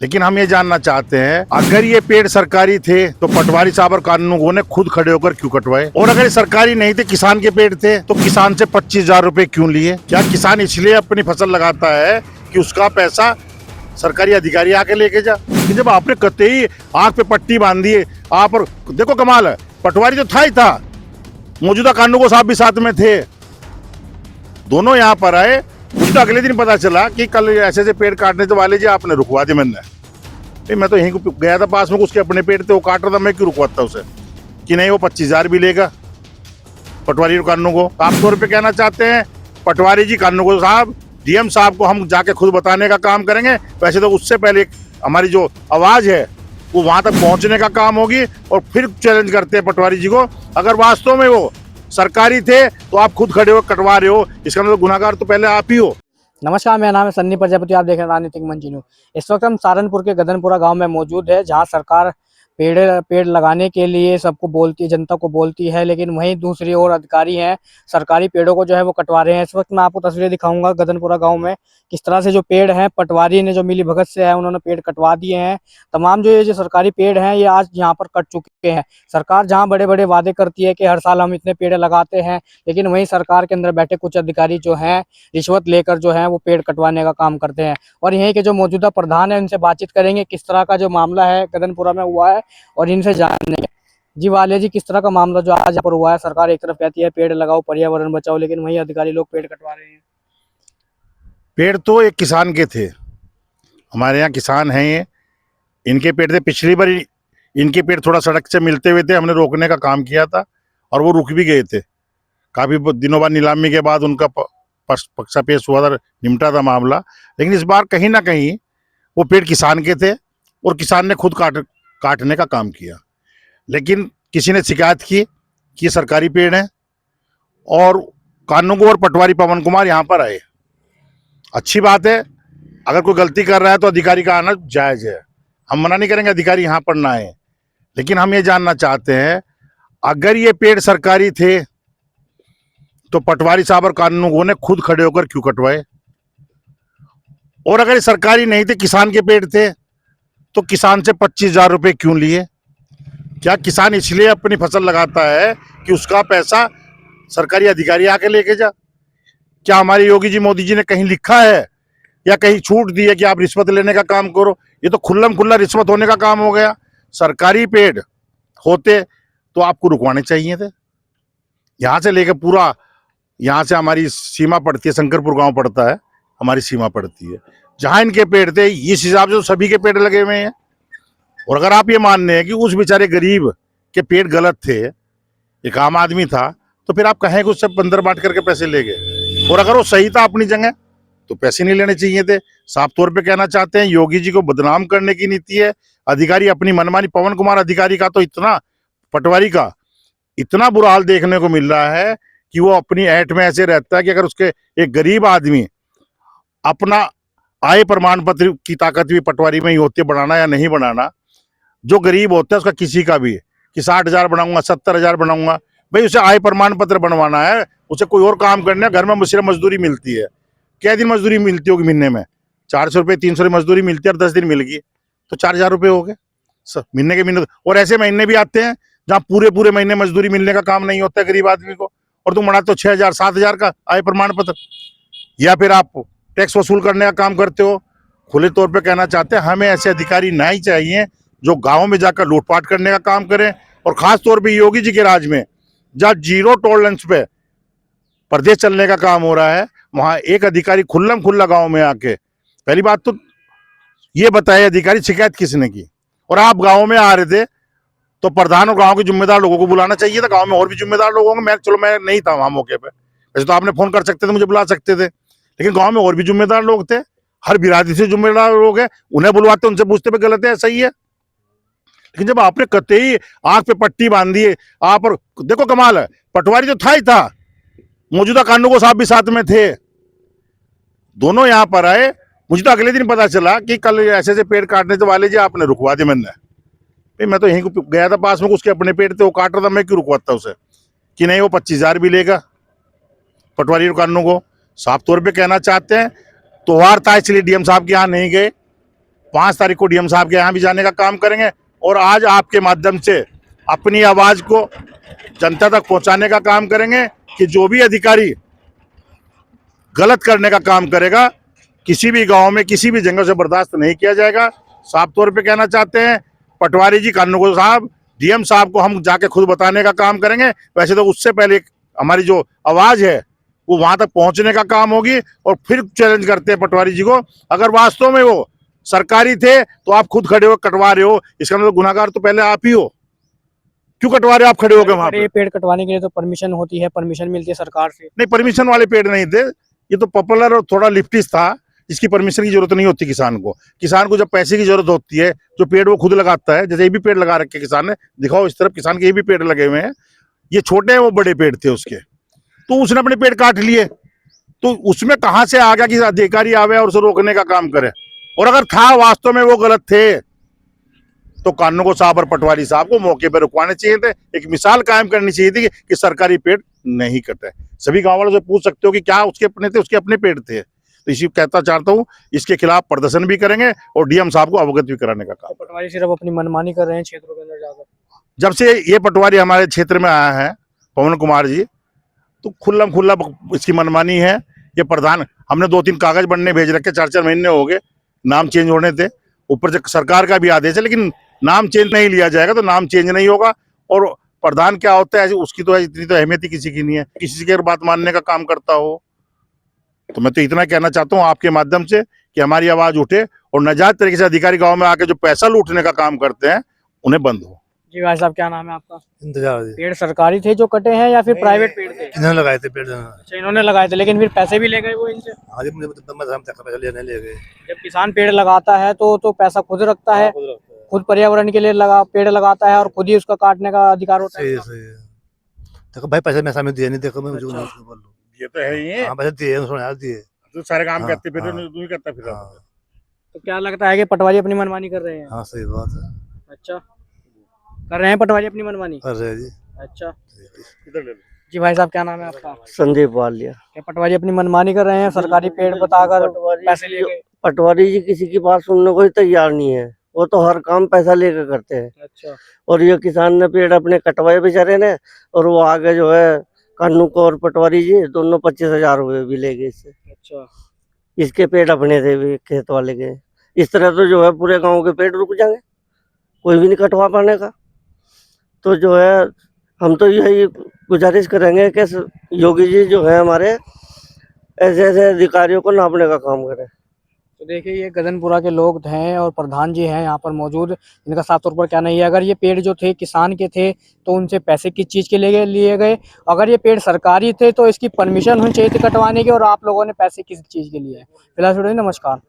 लेकिन हम ये जानना चाहते हैं, अगर ये पेड़ सरकारी थे तो पटवारी साहब और कानूनगों ने खुद खड़े होकर क्यों कटवाए? और अगर ये सरकारी नहीं थे, किसान के पेड़ थे, तो किसान से 25,000 रुपए क्यों लिए? क्या किसान इसलिए अपनी फसल लगाता है कि उसका पैसा सरकारी अधिकारी आके लेके जा? कि जब आपने कतई आंख पे पट्टी बांध दी है आप, और देखो कमाल है, पटवारी तो था ही था, मौजूदा कानूनगो साहब भी साथ में थे, दोनों यहाँ पर आए। मुझे तो अगले दिन पता चला कि कल ऐसे ऐसे पेड़ काटने तो वाले जी, आपने रुकवा दिया। मैंने मैं तो यहीं को गया था पास में, उसके अपने पेड़ थे, वो काट रहा था, मैं क्यों रुकवाता उसे? कि नहीं, वो 25,000 भी लेगा पटवारी और कानूनगो। आप तौर पे कहना चाहते हैं पटवारी जी, कानूनगो साहब, डीएम साहब को हम जाके खुद बताने का काम करेंगे। वैसे तो उससे पहले हमारी जो आवाज है वो वहां तक पहुंचने का काम होगी, और फिर चैलेंज करते हैं पटवारी जी को, अगर वास्तव में वो सरकारी थे तो आप खुद खड़े हो कटवा रहे हो, इसका मतलब गुनाहगार तो पहले आप ही हो। नमस्कार, मेरा नाम है सन्नी प्रजापति। आप देख रहे हैं राजनीतिक मंच न्यूज। इस वक्त हम सहारनपुर के गदनपुरा गांव में मौजूद है, जहां सरकार पेड़ लगाने के लिए सबको बोलती है, जनता को बोलती है, लेकिन वहीं दूसरी ओर अधिकारी हैं, सरकारी पेड़ों को जो है वो कटवा रहे हैं। इस वक्त मैं आपको तस्वीरें दिखाऊंगा गदनपुरा गांव में, किस तरह से जो पेड़ हैं पटवारी ने जो मिली भगत से है उन्होंने पेड़ कटवा दिए हैं। तमाम जो ये जो सरकारी पेड़ हैं ये आज यहाँ पर कट चुके हैं। सरकार जहाँ बड़े बड़े वादे करती है कि हर साल हम इतने पेड़ लगाते हैं, लेकिन वहीं सरकार के अंदर बैठे कुछ अधिकारी जो हैं रिश्वत लेकर जो है वो पेड़ कटवाने का काम करते हैं। और यहीं के जो मौजूदा प्रधान है उनसे बातचीत करेंगे, किस तरह का जो मामला है गदनपुरा में हुआ है, और इनसे जानेंगे। जी वाले जी, किस तरह का मामला जो आज यहाँ पर हुआ है? सरकार एक तरफ कहती है पेड़ लगाओ, पर्यावरण बचाओ, लेकिन वहीं अधिकारी लोग पेड़ कटवा रहे हैं। पेड़ तो एक किसान के थे, हमारे यहाँ किसान हैं ये, इनके पेड़ थे। पिछली बार इनके पेड़ थोड़ा सड़क से मिलते हुए थे, हमने रोकने का काम किया था और वो रुक भी गए थे। काफी दिनों बाद नीलामी के बाद उनका पक्षा पेश हुआ था, निपटा था मामला। लेकिन इस बार कहीं ना कहीं वो पेड़ किसान के थे और किसान ने खुद काटने का काम किया। लेकिन किसी ने शिकायत की कि ये सरकारी पेड़ है, और कानूनगो और पटवारी पवन कुमार यहाँ पर आए। अच्छी बात है, अगर कोई गलती कर रहा है तो अधिकारी का आना जायज है, हम मना नहीं करेंगे अधिकारी यहाँ पर ना आए। लेकिन हम ये जानना चाहते हैं, अगर ये पेड़ सरकारी थे तो पटवारी साहब और कानूनगो ने खुद खड़े होकर क्यों कटवाए? और अगर ये सरकारी नहीं थे, किसान के पेड़ थे, तो किसान से 25,000 रुपए क्यों लिए? क्या किसान इसलिए अपनी फसल लगाता है कि उसका पैसा सरकारी अधिकारी आके लेके जा? क्या हमारे योगी जी मोदी जी ने कहीं लिखा है या कहीं छूट दी है कि आप रिश्वत लेने का काम करो? ये तो खुल्लम खुल्ला रिश्वत होने का काम हो गया। सरकारी पेड़ होते तो आपको रुकवाने चाहिए थे। यहाँ से लेकर पूरा, यहाँ से हमारी सीमा पड़ती है, शंकरपुर गांव पड़ता है, हमारी सीमा पड़ती है, जहां इनके पेड़ थे इस हिसाब से तो सभी के पेड़ लगे हुए हैं। और अगर आप ये मानने हैं कि उस बेचारे गरीब के पेड़ गलत थे, एक आम आदमी था, तो फिर आप कहें कि उससे बंदर बांट करके पैसे ले गए। और अगर वो सही था अपनी जगह तो पैसे नहीं लेने चाहिए थे। साफ तौर पे कहना चाहते हैं, योगी जी को बदनाम करने की नीति है, अधिकारी अपनी मनमानी। पवन कुमार अधिकारी का तो इतना, पटवारी का इतना बुरा हाल देखने को मिल रहा है कि वो अपनी ऐठ में ऐसे रहता है कि अगर उसके एक गरीब आदमी अपना आय प्रमाण पत्र की ताकत भी पटवारी में ही होती है बनाना या नहीं बनाना, जो गरीब होता है उसका किसी का भी कि 60,000 बनाऊंगा, 70,000 बनाऊंगा, भाई उसे आय प्रमाण पत्र बनवाना है, उसे कोई और काम करना है। घर में सिर्फ मजदूरी मिलती है, क्या दिन मजदूरी मिलती होगी महीने में? 400 रुपये 300 रुपये मजदूरी मिलती है, और 10 दिन मिल गई तो 4,000 रुपये हो गए महीने के महीने। और ऐसे महीने भी आते हैं जहाँ पूरे पूरे महीने मजदूरी मिलने का काम नहीं होता है गरीब आदमी को, और तुम बनाते हो 6,000 7,000 का आय प्रमाण पत्र, या फिर आप टैक्स वसूल करने का काम करते हो। खुले तौर पे कहना चाहते हैं, हमें ऐसे अधिकारी ना ही चाहिए जो गाँव में जाकर लूटपाट करने का काम करें। और खास तौर पे योगी जी के राज में जहाँ जीरो टॉलरेंस पे प्रदेश चलने का काम हो रहा है, वहां एक अधिकारी खुल्लम खुल्ला गांव में आके, पहली बात तो ये बताए अधिकारी शिकायत किसने की? और आप गांव में आ रहे थे तो प्रधान और गांव के जिम्मेदार लोगों को बुलाना चाहिए था। गांव में और भी जिम्मेदार लोग होंगे, मैं नहीं था वहां मौके पे, वैसे तो आपने फोन कर सकते थे, मुझे बुला सकते थे, लेकिन गांव में और भी जिम्मेदार लोग थे, हर बिरादरी से जिम्मेदार लोग हैं, उन्हें बुलवाते, उनसे पूछते पे गलत है सही है। लेकिन जब आपने कतई आंख पे पट्टी बांध दी है आप, और देखो कमाल है, पटवारी तो था ही था, मौजूदा कानूनगो साहब भी साथ में थे, दोनों यहाँ पर आए। मुझे तो अगले दिन पता चला कि कल ऐसे ऐसे पेड़ काटने तो वाले जी, आपने रुकवा दिया। मैं तो यहीं को गया था पास में, उसके अपने पेड़ थे, वो काट रहा था, मैं क्यों रुकवाता उसे? कि नहीं, वो 25,000 भी लेगा पटवारी और कानूनगो। साफ तौर पे कहना चाहते हैं, त्योहार था इसलिए डीएम साहब के यहाँ नहीं गए, 5 तारीख को डीएम साहब के यहाँ भी जाने का काम करेंगे और आज आपके माध्यम से अपनी आवाज को जनता तक पहुंचाने का काम करेंगे कि जो भी अधिकारी गलत करने का काम करेगा किसी भी गांव में किसी भी जगह से बर्दाश्त नहीं किया जाएगा। साफ तौर पे कहना चाहते हैं पटवारी जी, कानूनगो साहब, डीएम साहब को हम जाके खुद बताने का काम करेंगे। वैसे तो उससे पहले हमारी जो आवाज है वो वहां तक पहुंचने का काम होगी और फिर चैलेंज करते हैं पटवारी जी को, अगर वास्तव में वो सरकारी थे तो आप खुद खड़े हो कटवा रहे हो, इसका मतलब गुनाहगार तो पहले आप ही हो। क्यों कटवा रहे हो आप खड़े हो गए वहां पे? पेड़ कटवाने के लिए तो परमिशन होती है, परमिशन मिलती है सरकार से। नहीं, परमिशन वाले पेड़ नहीं थे, ये तो पॉपुलर और थोड़ा लिफ्टिस था, इसकी परमिशन की जरूरत नहीं होती किसान को। किसान को जब पैसे की जरूरत होती है, जो पेड़ वो खुद लगाता है, जैसे ये भी पेड़ लगा रखे किसान ने, दिखाओ इस तरफ किसान के ये भी पेड़ लगे हुए हैं, ये छोटे हैं वो बड़े पेड़ थे उसके, तो उसने अपने पेड़ काट लिए। तो उसमें कहां से आ गया कि अधिकारी आवे और उसे रोकने का काम करे? और अगर था वास्तव में वो गलत थे तो कानूनगो साहब और पटवारी साहब को मौके पर रुकवाने चाहिए थे, एक मिसाल कायम करनी चाहिए थी कि सरकारी पेड़ नहीं कटे। सभी गांव वालों से पूछ सकते हो कि क्या उसके अपने थे, उसके अपने पेड़ थे। तो इसी कहता चाहता हूँ, इसके खिलाफ प्रदर्शन भी करेंगे और डीएम साहब को अवगत भी कराने का काम। पटवारी सिर्फ अपनी मनमानी कर रहे हैं क्षेत्रों के अंदर जाकर। जब से ये पटवारी हमारे क्षेत्र में आया है पवन कुमार जी, तो खुल्लम खुल्ला इसकी मनमानी है। ये प्रधान, हमने 2-3 कागज बनने भेज रखे, 4-4 महीने हो गए, नाम चेंज होने थे, ऊपर से सरकार का भी आदेश है, लेकिन नाम चेंज नहीं लिया जाएगा तो नाम चेंज नहीं होगा। और प्रधान क्या होता है उसकी तो इतनी तो अहमियत ही किसी की नहीं है, किसी की बात मानने का काम करता हो। तो मैं तो इतना कहना चाहता हूँ आपके माध्यम से कि हमारी आवाज उठे और नाजायज तरीके से अधिकारी गांव में आके जो पैसा लूटने का काम करते हैं उन्हें बंद हो। जी भाई साहब, क्या नाम है आपका? इंतजार जी। पेड़ सरकारी थे जो कटे हैं या फिर प्राइवेट पेड़ थे? इन्होंने लगाए थे पेड़। अच्छा, इन्होंने लगाए थे, लेकिन फिर पैसे भी ले गए वो इनसे। हाँ जी, मुझे हम तक पैसा लेने ले गए। जब किसान पेड़ लगाता है तो पैसा खुद रखता है, खुद पर्यावरण के लिए पेड़ लगाता है और खुद ही उसका काटने का अधिकार होता है। सही है, सही है। देखो भाई, पैसा मेरे सामने दिए नहीं, देखो मैं मुझे बोल लूं। ये तो है ही है। हाँ, पैसे दिए, उन्होंने यार दिए। तो सारे काम हाँ, करते फिर हाँ। तू ही करता फिर। हाँ, तो क्या लगता है कि पटवारी अपनी मनमानी कर रहे हैं? हाँ, सही बात है, अच्छा, कर रहे हैं पटवारी अपनी मनमानी? कर रहे हैं जी। अच्छा इधर ले लो। जी भाई साहब, क्या नाम है आपका? संदीप वालिया। क्या पटवारी अपनी मनमानी कर रहे हैं, सरकारी पेड़ बताकर पैसे ले गए? पटवारी जी किसी की बात सुनने को ही तैयार नहीं है, वो तो हर काम पैसा लेकर करते हैं। अच्छा, और ये किसान ने पेड़ अपने कटवाए बेचारे ने, और वो आगे जो है कानू को और पटवारी जी दोनों 25,000 रुपये भी ले गए इससे। अच्छा, इसके पेड़ अपने थे भी खेत वाले के। इस तरह तो जो है पूरे गांव के पेड़ रुक जाएंगे, कोई भी नहीं कटवा पाने का। तो जो है हम तो यही गुजारिश करेंगे कि योगी जी जो है हमारे ऐसे ऐसे अधिकारियों को नापने का काम करें। तो देखिए ये गगनपुरा के लोग हैं और प्रधान जी हैं यहाँ पर मौजूद। इनका साफ तौर पर कहना ही है, अगर ये पेड़ जो थे किसान के थे तो उनसे पैसे किस चीज़ के लिए गए, अगर ये पेड़ सरकारी थे तो इसकी परमिशन होनी चाहिए थी कटवाने की, और आप लोगों ने पैसे किस चीज़ के लिए? फिलहाल नमस्कार।